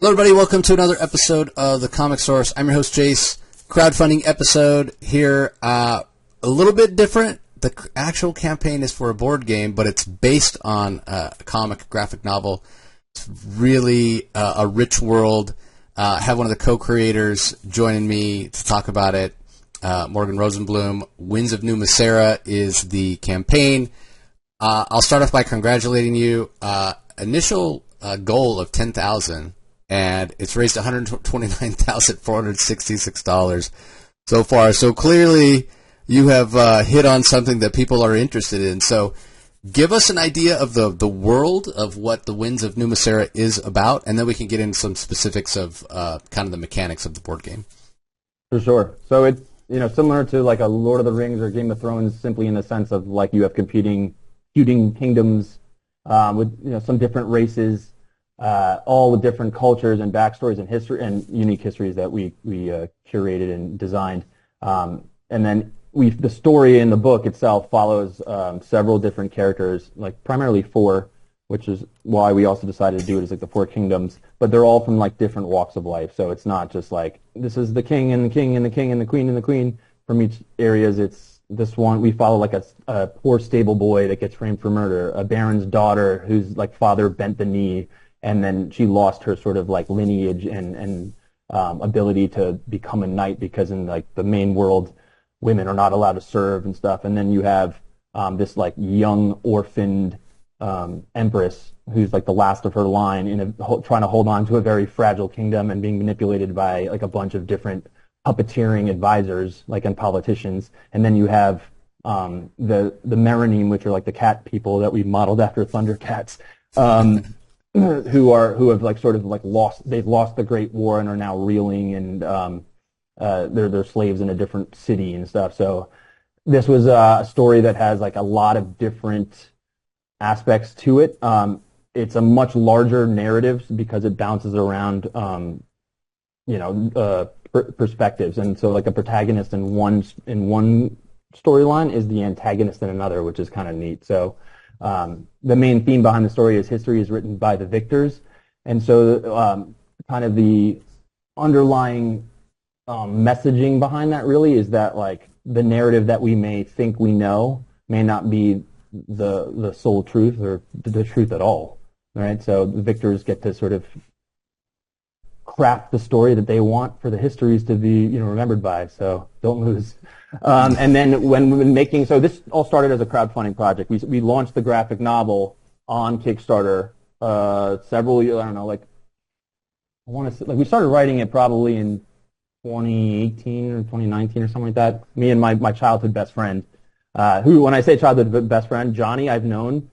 Hello, everybody. Welcome to another episode of The Comic Source. I'm your host, Jace. Crowdfunding episode here. A little bit different. The actual campaign is for a board game, but it's based on a comic graphic novel. It's really a rich world. I have one of the co-creators joining me to talk about it, Morgan Rosenblum. Winds of Numa Sera is the campaign. I'll start off by congratulating you. Initial goal of $10,000. And it's raised $129,466 so far. So clearly you have hit on something that people are interested in. So give us an idea of the world of what the Winds of Numa Sera is about, and then we can get into some specifics of kind of the mechanics of the board game. For sure. So it's similar to like a Lord of the Rings or Game of Thrones, simply in the sense of like you have feuding kingdoms with some different races. All with different cultures and backstories and history and unique histories that we curated and designed. And then the story in the book itself follows several different characters, like primarily four, which is why we also decided to do it as like the four kingdoms. But they're all from like different walks of life. So it's not just like this is the king and the king and the king and the queen and the queen from each areas. It's this one we follow like a poor stable boy that gets framed for murder, a baron's daughter whose like father bent the knee. And then she lost her sort of like lineage and ability to become a knight because in like the main world, women are not allowed to serve and stuff. And then you have this like young orphaned empress who's like the last of her line trying to hold on to a very fragile kingdom and being manipulated by like a bunch of different puppeteering advisors like and politicians. And then you have the Meronim, which are like the cat people that we modeled after Thundercats. Who have like sort of like they've lost the Great War and are now reeling and they're slaves in a different city and stuff. So this was a story that has like a lot of different aspects to it. It's a much larger narrative because it bounces around perspectives, and so like a protagonist in one storyline is the antagonist in another, which is kind of neat. So the main theme behind the story is history is written by the victors, and so kind of the underlying messaging behind that really is that like the narrative that we may think we know may not be the sole truth or the truth at all, right? So the victors get to sort of craft the story that they want for the histories to be remembered by, so don't lose. And then when making, so this all started as a crowdfunding project. We launched the graphic novel on Kickstarter several years. I don't know, like I want to say, like we started writing it probably in 2018 or 2019 or something like that. Me and my childhood best friend, who when I say childhood best friend, Johnny, I'm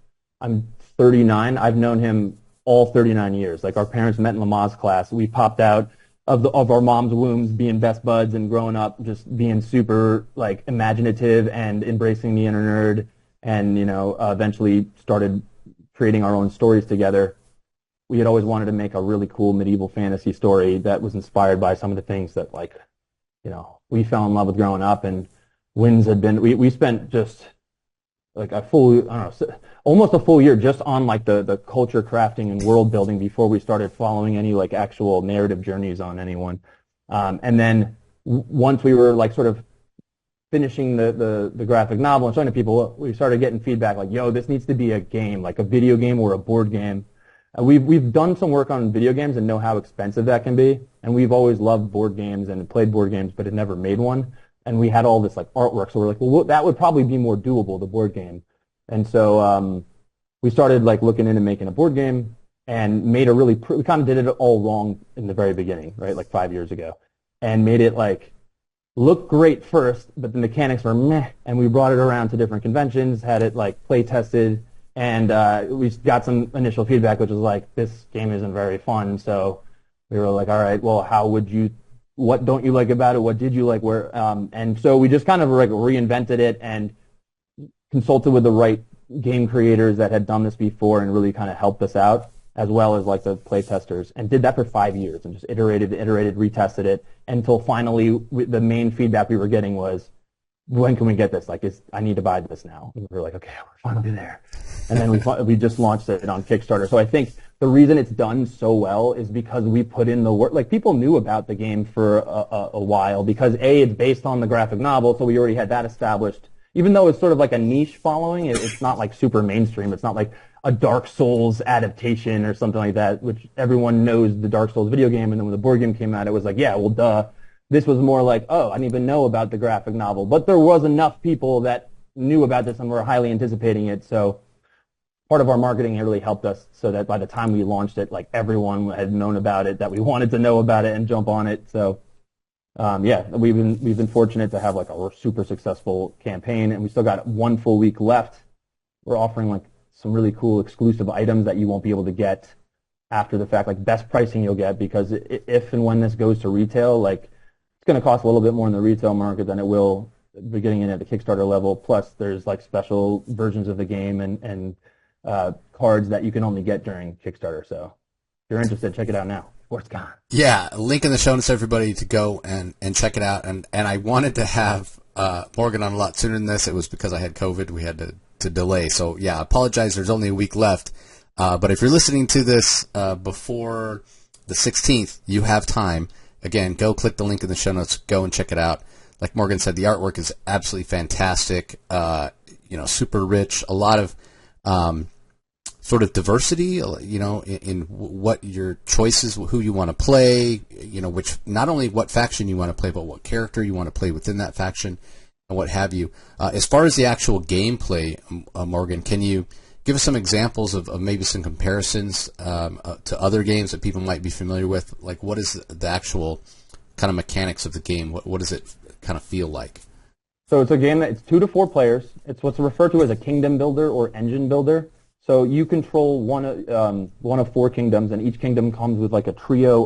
39. I've known him all 39 years. Like our parents met in Lamaze class. We popped out of our mom's wombs being best buds and growing up just being super like imaginative and embracing the inner nerd, and eventually started creating our own stories together. We had always wanted to make a really cool medieval fantasy story that was inspired by some of the things that we fell in love with growing up, and Winds had been we spent just like almost a full year just on like the culture crafting and world building before we started following any like actual narrative journeys on anyone. And then once we were like sort of finishing the graphic novel and showing to people, we started getting feedback like, yo, this needs to be a game, like a video game or a board game. We've done some work on video games and know how expensive that can be. And we've always loved board games and played board games, but had never made one. And we had all this like artwork, so we're like, well, that would probably be more doable, the board game. And so we started like looking into making a board game and made we kind of did it all wrong in the very beginning, right, like 5 years ago, and made it like look great first, but the mechanics were meh. And we brought it around to different conventions, had it like play tested, and we got some initial feedback, which was like, this game isn't very fun. So we were like, all right, well, what don't you like about it? What did you like? And so we just kind of like reinvented it and consulted with the right game creators that had done this before and really kind of helped us out, as well as like the play testers, and did that for 5 years and just iterated, retested it until finally the main feedback we were getting was, when can we get this? Like, I need to buy this now. And we were like, okay, we're finally there. And then we just launched it on Kickstarter. So I think the reason it's done so well is because we put in the work. Like, people knew about the game for a while because it's based on the graphic novel, so we already had that established. Even though it's sort of like a niche following, it's not like super mainstream. It's not like a Dark Souls adaptation or something like that, which everyone knows the Dark Souls video game. And then when the board game came out, it was like, yeah, well, duh. This was more like, oh, I didn't even know about the graphic novel. But there was enough people that knew about this and were highly anticipating it. So part of our marketing really helped us so that by the time we launched it, like everyone had known about it, that we wanted to know about it and jump on it. So yeah, we've been fortunate to have like a super successful campaign, and we still got 1 full week left. We're offering like some really cool exclusive items that you won't be able to get after the fact, like best pricing you'll get, because if and when this goes to retail, like it's going to cost a little bit more in the retail market than it will beginning in at the Kickstarter level. Plus, there's like special versions of the game and cards that you can only get during Kickstarter. So if you're interested, check it out now before it's gone. Yeah, link in the show notes for everybody to go and check it out. And I wanted to have Morgan on a lot sooner than this. It was because I had COVID. We had to delay. So, yeah, I apologize. There's only a week left. But if you're listening to this before the 16th, you have time. Again, go click the link in the show notes. Go and check it out. Like Morgan said, the artwork is absolutely fantastic. Super rich. A lot of sort of diversity, in what your choices, who you want to play, which not only what faction you want to play, but what character you want to play within that faction, and what have you. As far as the actual gameplay, Morgan, can you give us some examples of maybe some comparisons to other games that people might be familiar with? Like, what is the actual kind of mechanics of the game? What does it kind of feel like? So it's a game that it's 2 to 4 players. It's what's referred to as a kingdom builder or engine builder. So you control one of 4 kingdoms, and each kingdom comes with like a trio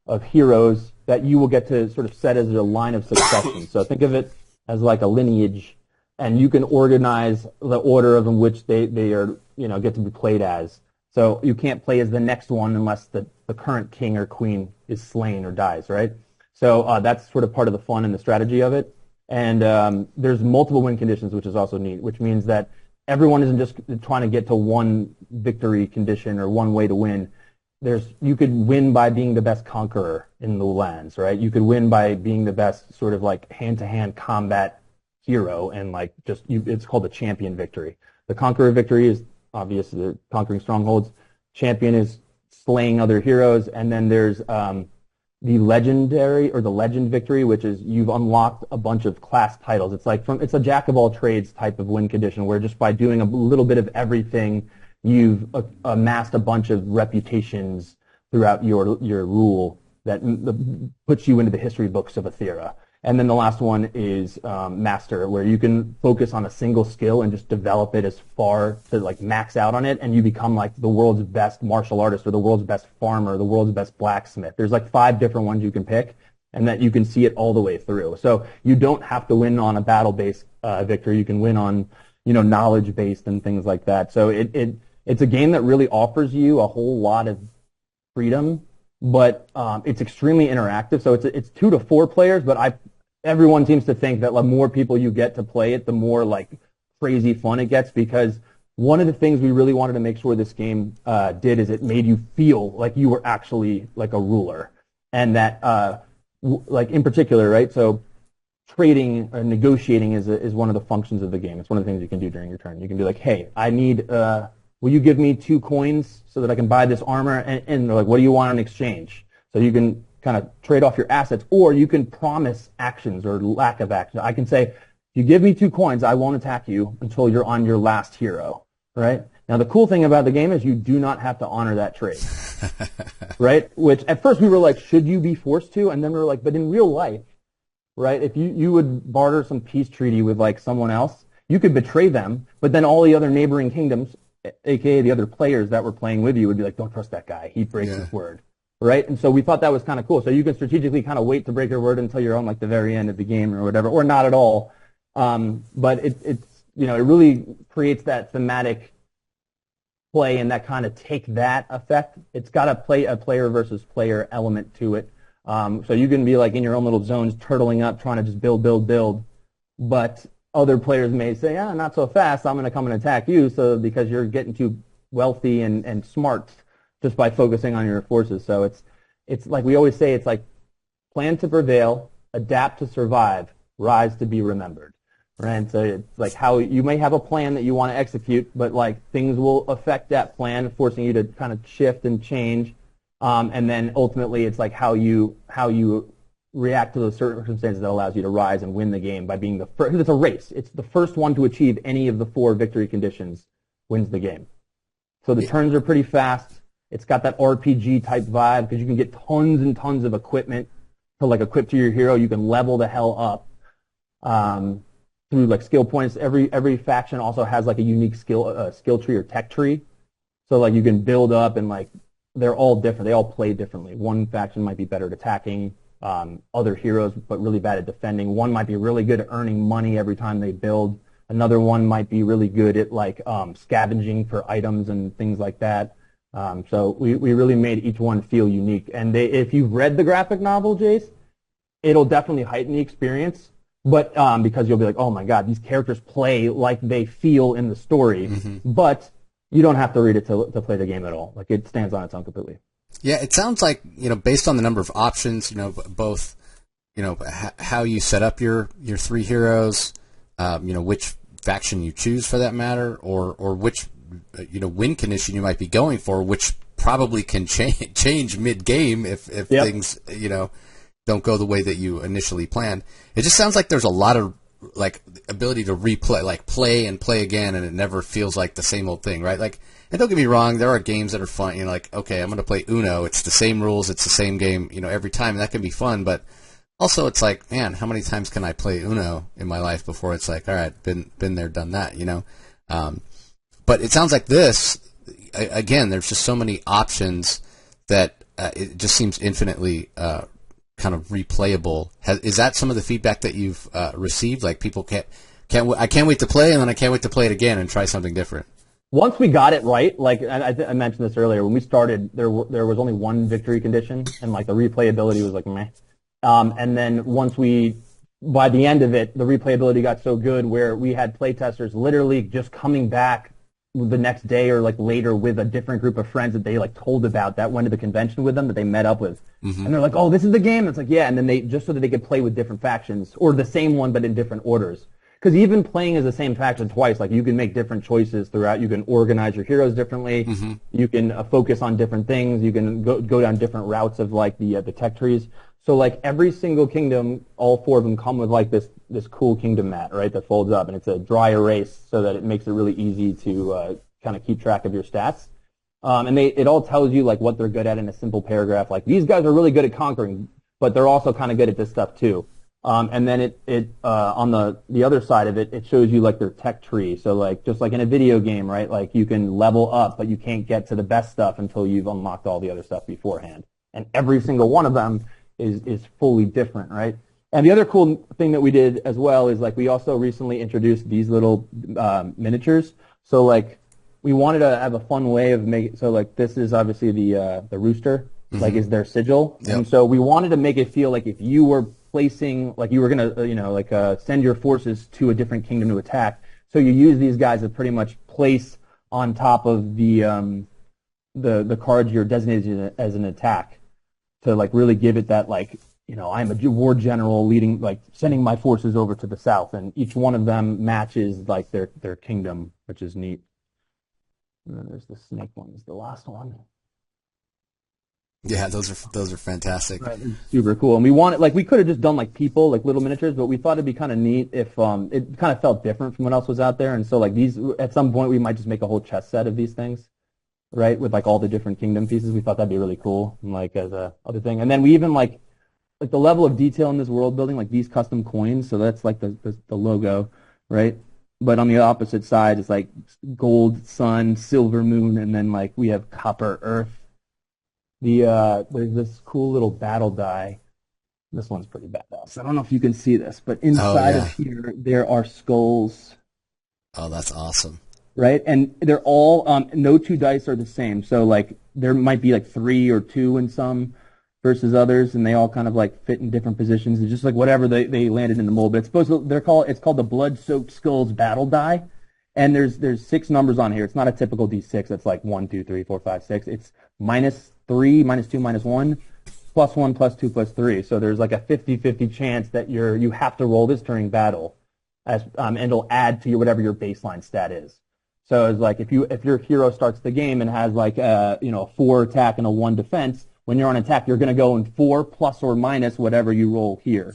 of heroes that you will get to sort of set as a line of succession. So think of it as like a lineage, and you can organize the order of in which they are get to be played as. So you can't play as the next one unless the current king or queen is slain or dies, right? So that's sort of part of the fun and the strategy of it. And there's multiple win conditions, which is also neat, which means that everyone isn't just trying to get to one victory condition or one way to win. You could win by being the best conqueror in the lands, right? You could win by being the best sort of like hand-to-hand combat hero, and like it's called the champion victory. The conqueror victory is obvious, the conquering strongholds. Champion is slaying other heroes, and then there's the legendary or the legend victory, which is you've unlocked a bunch of class titles. It's a jack of all trades type of win condition, where just by doing a little bit of everything, you've amassed a bunch of reputations throughout your rule that puts you into the history books of Aethera. And then the last one is master, where you can focus on a single skill and just develop it as far to like max out on it, and you become like the world's best martial artist or the world's best farmer, the world's best blacksmith. There's like 5 different ones you can pick, and that you can see it all the way through. So you don't have to win on a battle-based victory. You can win on knowledge-based and things like that. So it's a game that really offers you a whole lot of freedom, but it's extremely interactive. So it's 2 to 4 players, but everyone seems to think that the more people you get to play it, the more like crazy fun it gets, because one of the things we really wanted to make sure this game did is it made you feel like you were actually like a ruler, and that like in particular, right? So trading or negotiating is one of the functions of the game. It's one of the things you can do during your turn. You can be like, hey, I need, will you give me 2 coins so that I can buy this armor? And they're like, what do you want in exchange? So you can kind of trade off your assets, or you can promise actions or lack of action. I can say, if you give me 2 coins, I won't attack you until you're on your last hero, right? Now, the cool thing about the game is you do not have to honor that trade, right? Which at first we were like, should you be forced to? And then we were like, but in real life, right, if you would barter some peace treaty with like someone else, you could betray them, but then all the other neighboring kingdoms, aka the other players that were playing with you, would be like, don't trust that guy. He breaks his word. Right? And so we thought that was kind of cool. So you can strategically kind of wait to break your word until you're on like the very end of the game or whatever, or not at all. But it really creates that thematic play and that kind of take that effect. It's got a player versus player element to it. So you can be like in your own little zones, turtling up, trying to just build, but other players may say, not so fast, I'm going to come and attack you, so because you're getting too wealthy and smart just by focusing on your forces. So it's like we always say, it's like plan to prevail, adapt to survive, rise to be remembered. Right? So it's like how you may have a plan that you want to execute, but like things will affect that plan, forcing you to kind of shift and change. And then ultimately it's like how you react to those circumstances that allows you to rise and win the game by being the first. Because it's a race. It's the first one to achieve any of the 4 victory conditions wins the game. So the turns are pretty fast. It's got that RPG type vibe because you can get tons and tons of equipment to like equip to your hero. You can level the hell up through like skill points. Every faction also has like a unique skill tree or tech tree. So like you can build up and like they're all different. They all play differently. One faction might be better at attacking other heroes, but really bad at defending. One might be really good at earning money every time they build. Another one might be really good at like scavenging for items and things like that. So we really made each one feel unique. And if you've read the graphic novel, Jace, it'll definitely heighten the experience. But because you'll be like, oh my God, these characters play like they feel in the story. Mm-hmm. But you don't have to read it to play the game at all. Like it stands on its own completely. Yeah, it sounds like, based on the number of options, both, how you set up your 3 heroes, which faction you choose for that matter, or which, win condition you might be going for, which probably can change mid-game if things, don't go the way that you initially planned. It just sounds like there's a lot of, like, ability to replay, like play and play again, and it never feels like the same old thing, right? Like, and don't get me wrong, there are games that are fun. Like, okay, I'm going to play Uno. It's the same rules. It's the same game, every time. And that can be fun. But also, it's like, man, how many times can I play Uno in my life before it's like, all right, been there, done that, But it sounds like this, again, there's just so many options that it just seems infinitely kind of replayable. Is that some of the feedback that you've received? Like, people I can't wait to play, and then I can't wait to play it again and try something different. Once we got it right, like I mentioned this earlier, when we started, there was only one victory condition, and like the replayability was like meh. And then by the end of it, the replayability got so good where we had playtesters literally just coming back the next day or like later with a different group of friends that they like told about that went to the convention with them that they met up with. Mm-hmm. And they're like, oh, this is the game? It's like, yeah. And then they, just so that they could play with different factions or the same one but in different orders. Because even playing as the same faction twice, like you can make different choices throughout. You can organize your heroes differently. Mm-hmm. You can focus on different things. You can go down different routes of like the tech trees. So like every single kingdom, all 4 of them come with like this cool kingdom mat, right, that folds up, and it's a dry erase so that it makes it really easy to kind of keep track of your stats. And it all tells you like what they're good at in a simple paragraph. Like these guys are really good at conquering, but they're also kind of good at this stuff too. And then it on the other side of it, it shows you like their tech tree. So like just like in a video game, right? Like you can level up, but you can't get to the best stuff until you've unlocked all the other stuff beforehand. And every single one of them is fully different, right? And the other cool thing that we did as well is like we also recently introduced these little miniatures. So like we wanted to have a fun way of making. So like this is obviously the rooster, mm-hmm. like is their sigil, yep. And so we wanted to make it feel like if you were placing, like you were gonna send your forces to a different kingdom to attack. So you use these guys to pretty much place on top of the cards you're designated as an attack to like really give it that like, I'm a war general leading, like sending my forces over to the south, and each one of them matches like their kingdom, which is neat. And then there's the snake one, is the last one. Yeah, those are fantastic. Right, super cool. And we could have just done like people, like little miniatures, but we thought it'd be kind of neat if it kind of felt different from what else was out there. And so like these, at some point we might just make a whole chess set of these things, right, with like all the different kingdom pieces. We thought that'd be really cool, and like as a other thing. And then we even like the level of detail in this world building, like these custom coins. So that's like the logo, right? But on the opposite side, it's like gold sun, silver moon, and then like we have copper earth. There's this cool little battle die. This one's pretty badass. I don't know if you can see this, but inside of here there are skulls. Oh, that's awesome. Right, and they're all no 2 dice are the same. So like there might be like 3 or 2 in some, versus others, and they all kind of like fit in different positions. It's just like whatever they landed in the mold. But it's called the Blood-Soaked Skulls Battle Die, and there's 6 numbers on here. It's not a typical D6. It's like 1, 2, 3, 4, 5, 6. It's -3, -2, -1, +1, +2, +3. So there's like a 50-50 chance that you have to roll this during battle, and it'll add to whatever your baseline stat is. So it's like if your hero starts the game and has like a 4 attack and a 1 defense, when you're on attack, you're going to go in 4 plus or minus whatever you roll here.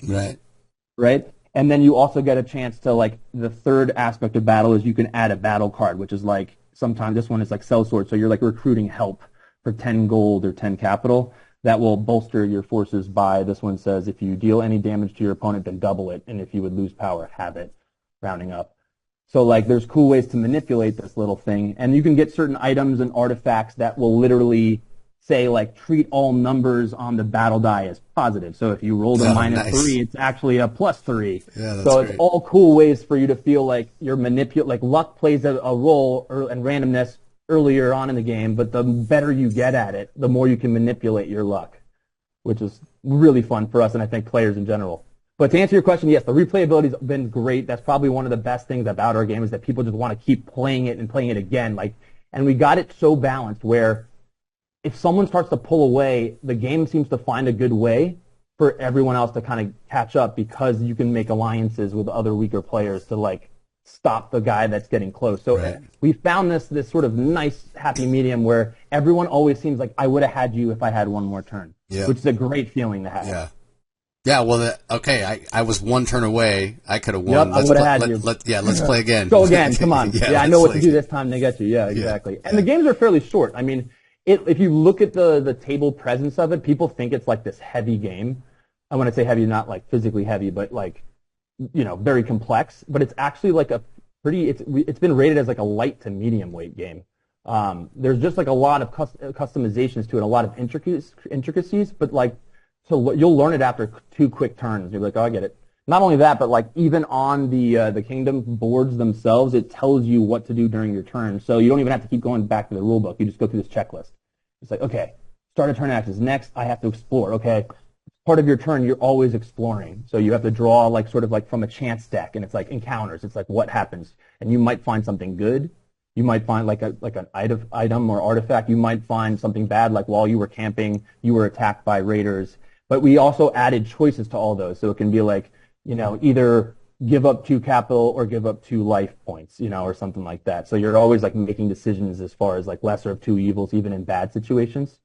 Right? And then you also get a chance to, like, the third aspect of battle is you can add a battle card, which is like, sometimes this one is like sellsword, so you're like recruiting help for 10 gold or 10 capital. That will bolster your forces by, this one says, if you deal any damage to your opponent, then double it, and if you would lose power, halve it, rounding up. So, like, there's cool ways to manipulate this little thing, and you can get certain items and artifacts that will literally say, like, treat all numbers on the battle die as positive. So if you rolled a -3, it's actually a +3. Yeah, that's so great. It's all cool ways for you to feel like you're like luck plays a role and randomness earlier on in the game, but the better you get at it, the more you can manipulate your luck, which is really fun for us and I think players in general. But to answer your question, yes, the replayability's been great. That's probably one of the best things about our game is that people just want to keep playing it and playing it again. And we got it so balanced where if someone starts to pull away, the game seems to find a good way for everyone else to kind of catch up because you can make alliances with other weaker players to like stop the guy that's getting close. So we found this sort of nice happy medium where everyone always seems like I would have had you if I had one more turn, which is a great feeling to have. Yeah, well, I was 1 turn away. I could have won. Yep, I would have had you. Let's play again. Go again, come on. I know what to do this time to get you. Yeah, exactly. And the games are fairly short. I mean, if you look at the table presence of it, people think it's like this heavy game. I want to say heavy, not like physically heavy, but like, very complex. But it's actually like it's been rated as like a light to medium weight game. There's just like a lot of customizations to it, a lot of intricacies, but like, so you'll learn it after 2 quick turns. You're like, oh, I get it. Not only that, but like even on the kingdom boards themselves, it tells you what to do during your turn. So you don't even have to keep going back to the rule book. You just go through this checklist. It's like, okay, start a turn axis. Next, I have to explore. Okay, part of your turn, you're always exploring. So you have to draw like sort of like from a chance deck, and it's like encounters. It's like what happens, and you might find something good. You might find like an item or artifact. You might find something bad, like while you were camping, you were attacked by raiders. But we also added choices to all those, so it can be like, either give up 2 capital or give up 2 life points, or something like that. So you're always like making decisions as far as like lesser of 2 evils, even in bad situations,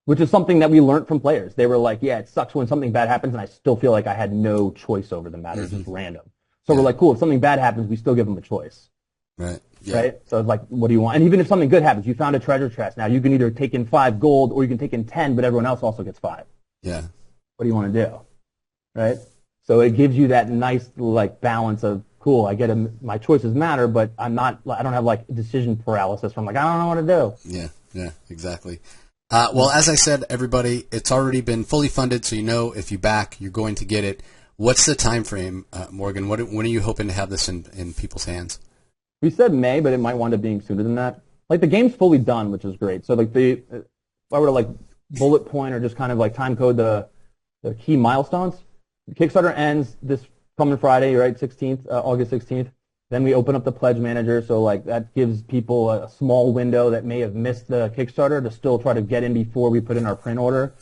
which is something that we learned from players. They were like, yeah, it sucks when something bad happens, and I still feel like I had no choice over the matter. It's just random. So we're like, cool, if something bad happens, we still give them a choice. Right. Yeah. Right? So it's like, what do you want? And even if something good happens, you found a treasure chest. Now you can either take in 5 gold or you can take in 10, but everyone else also gets 5. Yeah. What do you want to do? Right? So it gives you that nice like balance of, cool, I get my choices matter, but I don't have like decision paralysis from like, I don't know what to do. Yeah, exactly. Well, as I said, everybody, it's already been fully funded, so if you back, you're going to get it. What's the time frame, Morgan? When are you hoping to have this in people's hands? We said May, but it might wind up being sooner than that. Like the game's fully done, which is great. So like if I were to like bullet point or just kind of like time code the key milestones, Kickstarter ends this coming Friday, right, 16th, August 16th. Then we open up the pledge manager, so like that gives people a small window that may have missed the Kickstarter to still try to get in before we put in our print order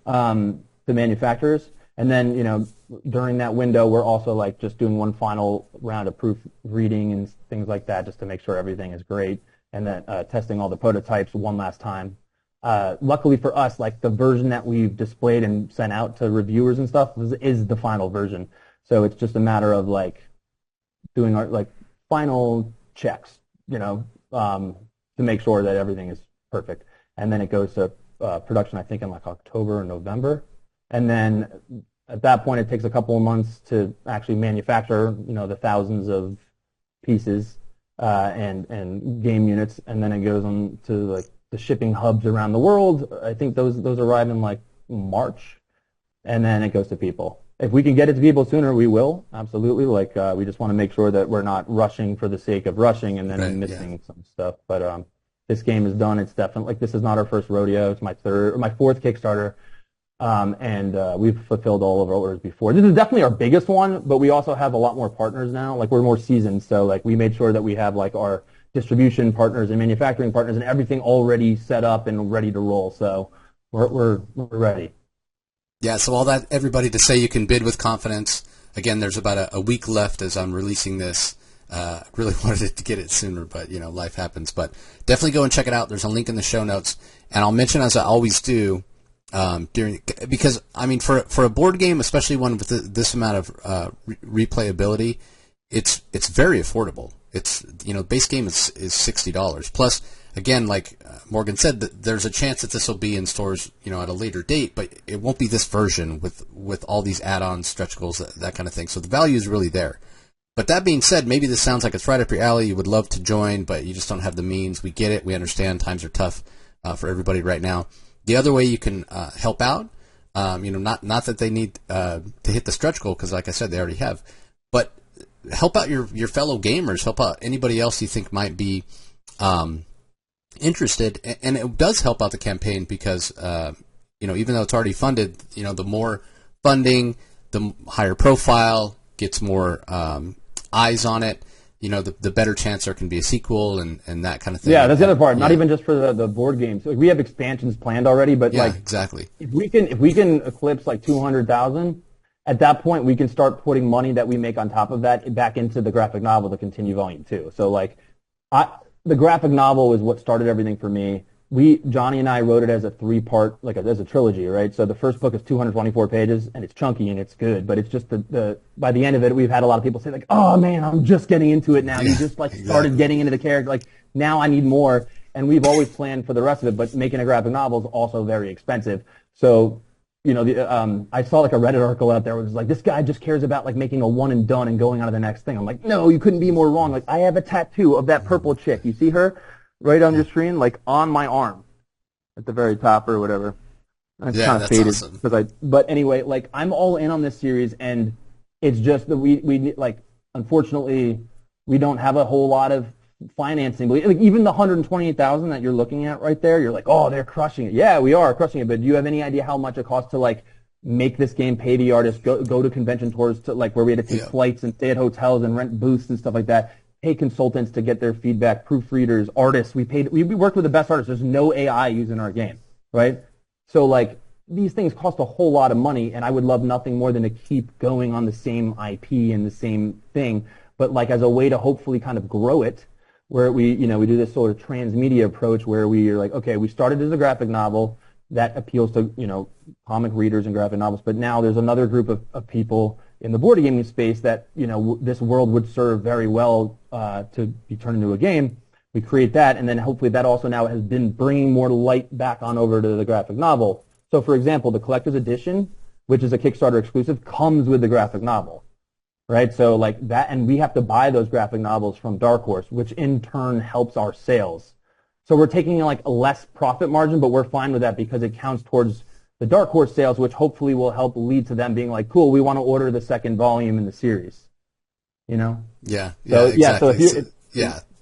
to manufacturers. And then, during that window, we're also like just doing one final round of proofreading and things like that just to make sure everything is great, and then testing all the prototypes one last time. Luckily for us, like the version that we've displayed and sent out to reviewers and stuff is the final version. So it's just a matter of like doing our like final checks, to make sure that everything is perfect. And then it goes to production, I think, in like October or November. And then at that point, it takes a couple of months to actually manufacture, the thousands of pieces and game units. And then it goes on to like the shipping hubs around the world. I think those arrive in like March, and then it goes to people. If we can get it to people sooner, we will, absolutely. Like we just want to make sure that we're not rushing for the sake of rushing and then missing some stuff. But this game is done. It's definitely, like, this is not our first rodeo. It's my 4th Kickstarter. and we've fulfilled all of our orders before. This is definitely our biggest one, but we also have a lot more partners now. Like, we're more seasoned, so like we made sure that we have like our distribution partners and manufacturing partners and everything already set up and ready to roll. So we're ready. Yeah, so all that, everybody, to say you can bid with confidence. Again, there's about a week left as I'm releasing this. Really wanted to get it sooner, but, you know, life happens. But definitely go and check it out. There's a link in the show notes. And I'll mention, as I always do, because, I mean, for a board game, especially one with this amount of replayability, it's very affordable. It's, you know, base game is $60. Plus, again, like Morgan said, there's a chance that this will be in stores, you know, at a later date, but it won't be this version with all these add-ons, stretch goals, that kind of thing. So the value is really there. But that being said, maybe this sounds like it's right up your alley. You would love to join, but you just don't have the means. We get it. We understand times are tough for everybody right now. The other way you can help out, you know, not that they need to hit the stretch goal, because like I said, they already have, but help out your fellow gamers. Help out anybody else you think might be interested, and it does help out the campaign because, you know, even though it's already funded, you know, the more funding, the higher profile, gets more eyes on it, you know, the better chance there can be a sequel and that kind of thing. Yeah, that's the other part. Not even just for the board games. Like, we have expansions planned already, but yeah, like, exactly. If we can eclipse like 200,000, at that point we can start putting money that we make on top of that back into the graphic novel to continue volume 2. So like, the graphic novel is what started everything for me. Johnny and I wrote it as a 3-part, like as a trilogy, right? So the first book is 224 pages, and it's chunky and it's good, but it's just by the end of it, we've had a lot of people say like, "Oh man, I'm just getting into it now." You just like started getting into the character, like now I need more. And we've always planned for the rest of it, but making a graphic novel is also very expensive. So, you know, I saw like a Reddit article out there where it was like, this guy just cares about like making a one and done and going on to the next thing. I'm like, no, you couldn't be more wrong. Like, I have a tattoo of that purple chick. You see her? Right on your screen, like on my arm, at the very top or whatever. It's kind of faded, awesome. But anyway, like I'm all in on this series, and it's just that we like, unfortunately, we don't have a whole lot of financing. Like even the 128,000 that you're looking at right there, you're like, oh, they're crushing it. Yeah, we are crushing it. But do you have any idea how much it costs to like make this game, pay the artists, go to convention tours, to like where we had to take flights and stay at hotels and rent booths and stuff like that? Pay consultants to get their feedback, proofreaders, artists. We worked with the best artists. There's no AI used in our game, right? So like these things cost a whole lot of money, and I would love nothing more than to keep going on the same IP and the same thing, but like as a way to hopefully kind of grow it, where we do this sort of transmedia approach where we are like, okay, we started as a graphic novel that appeals to, you know, comic readers and graphic novels, but now there's another group of people in the board gaming space that, you know, this world would serve very well to be turned into a game. We create that, and then hopefully that also now has been bringing more light back on over to the graphic novel. So, for example, the collector's edition, which is a Kickstarter exclusive, comes with the graphic novel, right? So like that, and we have to buy those graphic novels from Dark Horse, which in turn helps our sales. So we're taking like a less profit margin, but we're fine with that because it counts towards the Dark Horse sales, which hopefully will help lead to them being like, cool, we want to order the second volume in the series. You know? Yeah. So, exactly.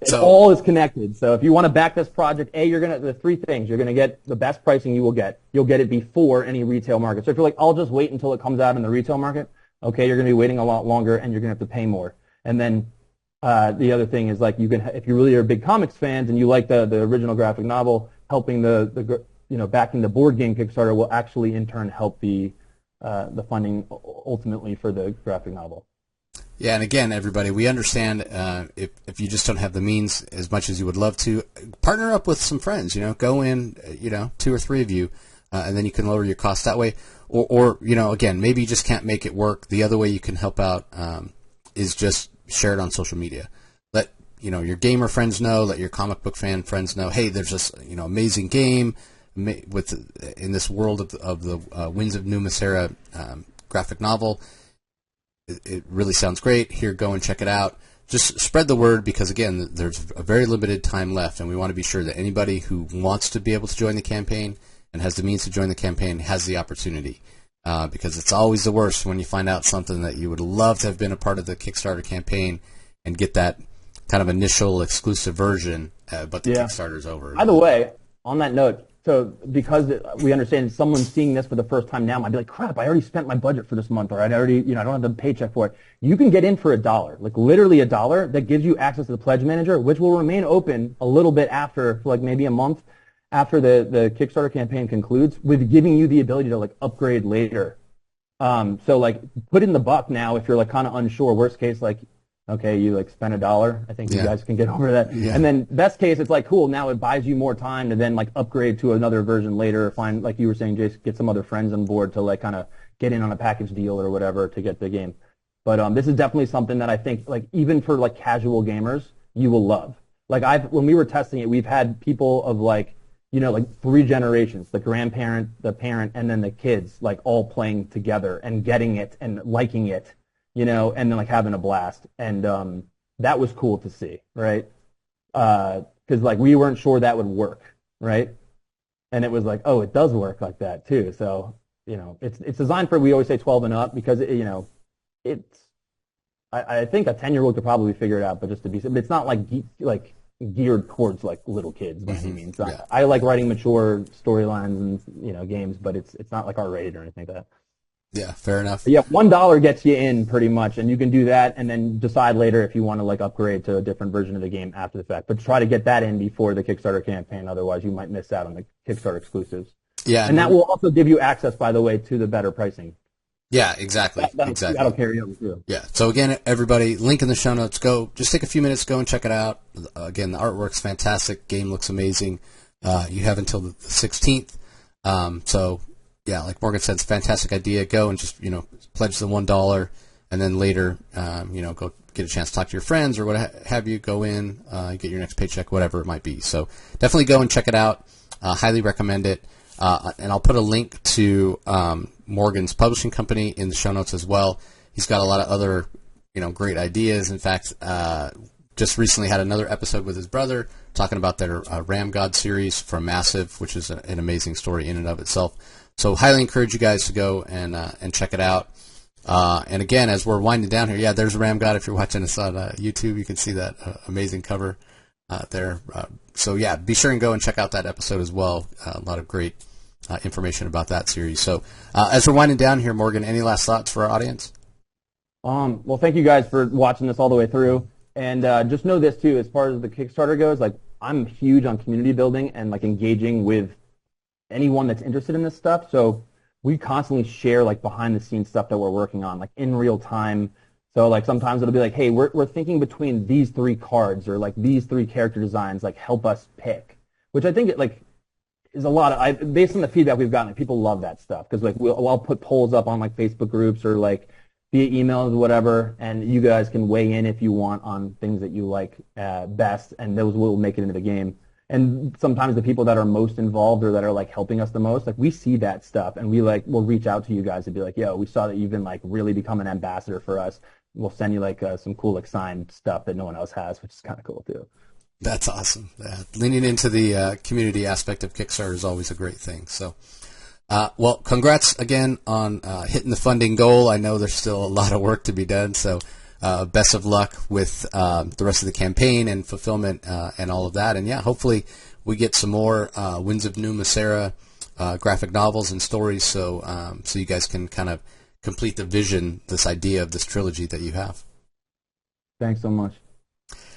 So it all is connected. So if you want to back this project, the 3 things, you're going to get the best pricing you will get. You'll get it before any retail market. So if you're like, I'll just wait until it comes out in the retail market, okay, you're going to be waiting a lot longer and you're going to have to pay more. And then the other thing is like, if you really are big comics fans and you like the original graphic novel, helping backing the board game Kickstarter will actually in turn help the funding ultimately for the graphic novel. Yeah, and again, everybody, we understand if you just don't have the means as much as you would love to, partner up with some friends. You know, go in, 2 or 3 of you, and then you can lower your costs that way. Or again, maybe you just can't make it work. The other way you can help out is just share it on social media. Let your gamer friends know. Let your comic book fan friends know. Hey, there's this amazing game in this world of the Winds of Numa Sera graphic novel. It really sounds great. Here, go and check it out. Just spread the word because, again, there's a very limited time left, and we want to be sure that anybody who wants to be able to join the campaign and has the means to join the campaign has the opportunity. Because it's always the worst when you find out something that you would love to have been a part of the Kickstarter campaign and get that kind of initial exclusive version, but the Kickstarter's over. By the way, on that note, so because we understand someone seeing this for the first time now might be like, crap, I already spent my budget for this month, or I already, I don't have the paycheck for it. You can get in for $1, like literally $1, that gives you access to the Pledge Manager, which will remain open a little bit after, for like maybe a month after the Kickstarter campaign concludes, with giving you the ability to like upgrade later. So like put in the buck now if you're like kind of unsure. Worst case, like, okay, you like spend $1. I think you guys can get over that. Yeah. And then best case, it's like, cool, now it buys you more time to then like upgrade to another version later, or find, like you were saying, Jace, get some other friends on board to like kind of get in on a package deal or whatever to get the game. But this is definitely something that I think, like, even for like casual gamers, you will love. Like when we were testing it, we've had people of like, like 3 generations, the grandparent, the parent, and then the kids, like all playing together and getting it and liking it. And then like having a blast, and that was cool to see, right? Because like we weren't sure that would work, right? And it was like, oh, it does work like that too. So it's designed for, we always say 12 and up, because it's I think a 10-year-old could probably figure it out, but just to be, it's not like geared towards like little kids by any means. Yeah. I like writing mature storylines and games, but it's not like R-rated or anything like that. Yeah, fair enough. But yeah, $1 gets you in pretty much, and you can do that and then decide later if you want to like upgrade to a different version of the game after the fact. But try to get that in before the Kickstarter campaign, otherwise you might miss out on the Kickstarter exclusives. Yeah, and that will also give you access, by the way, to the better pricing. Yeah, exactly. Exactly. That'll carry over too. Yeah. So again, everybody, link in the show notes. Go, just take a few minutes, go and check it out. Again, the artwork's fantastic. Game looks amazing. You have until the 16th. So yeah, like Morgan said, it's a fantastic idea. Go and just pledge the $1, and then later, go get a chance to talk to your friends or what have you. Go in, get your next paycheck, whatever it might be. So definitely go and check it out. Highly recommend it. And I'll put a link to Morgan's publishing company in the show notes as well. He's got a lot of other, great ideas. In fact, just recently had another episode with his brother talking about their Ram God series from Massive, which is an amazing story in and of itself. So highly encourage you guys to go and check it out. And again, as we're winding down here, yeah, there's Ram God. If you're watching us on YouTube, you can see that amazing cover there. So yeah, be sure and go and check out that episode as well. A lot of great information about that series. So as we're winding down here, Morgan, any last thoughts for our audience? Well, thank you guys for watching this all the way through. And just know this too, as far as the Kickstarter goes, like I'm huge on community building and like engaging with anyone that's interested in this stuff. So we constantly share like behind the scenes stuff that we're working on, like in real time. So like sometimes it'll be like, hey, we're thinking between these 3 cards, or like these 3 character designs, like help us pick. Which I think it like is a lot of, based on the feedback we've gotten, like, people love that stuff, because like I'll put polls up on like Facebook groups or like via emails or whatever, and you guys can weigh in if you want on things that you like best, and those will make it into the game. And sometimes the people that are most involved or that are like helping us the most, like we see that stuff, and we'll reach out to you guys and be like, yo, we saw that you've been like really become an ambassador for us. We'll send you like some cool like signed stuff that no one else has, which is kind of cool too. That's awesome. Leaning into the community aspect of Kickstarter is always a great thing. So, well, congrats again on hitting the funding goal. I know there's still a lot of work to be done, so best of luck with the rest of the campaign and fulfillment and all of that. And yeah, hopefully we get some more Winds of Numa Sera graphic novels and stories, so you guys can kind of complete the vision, this idea of this trilogy that you have. Thanks so much.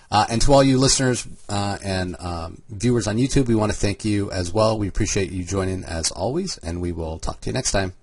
And to all you listeners and viewers on YouTube, we want to thank you as well. We appreciate you joining as always, and we will talk to you next time.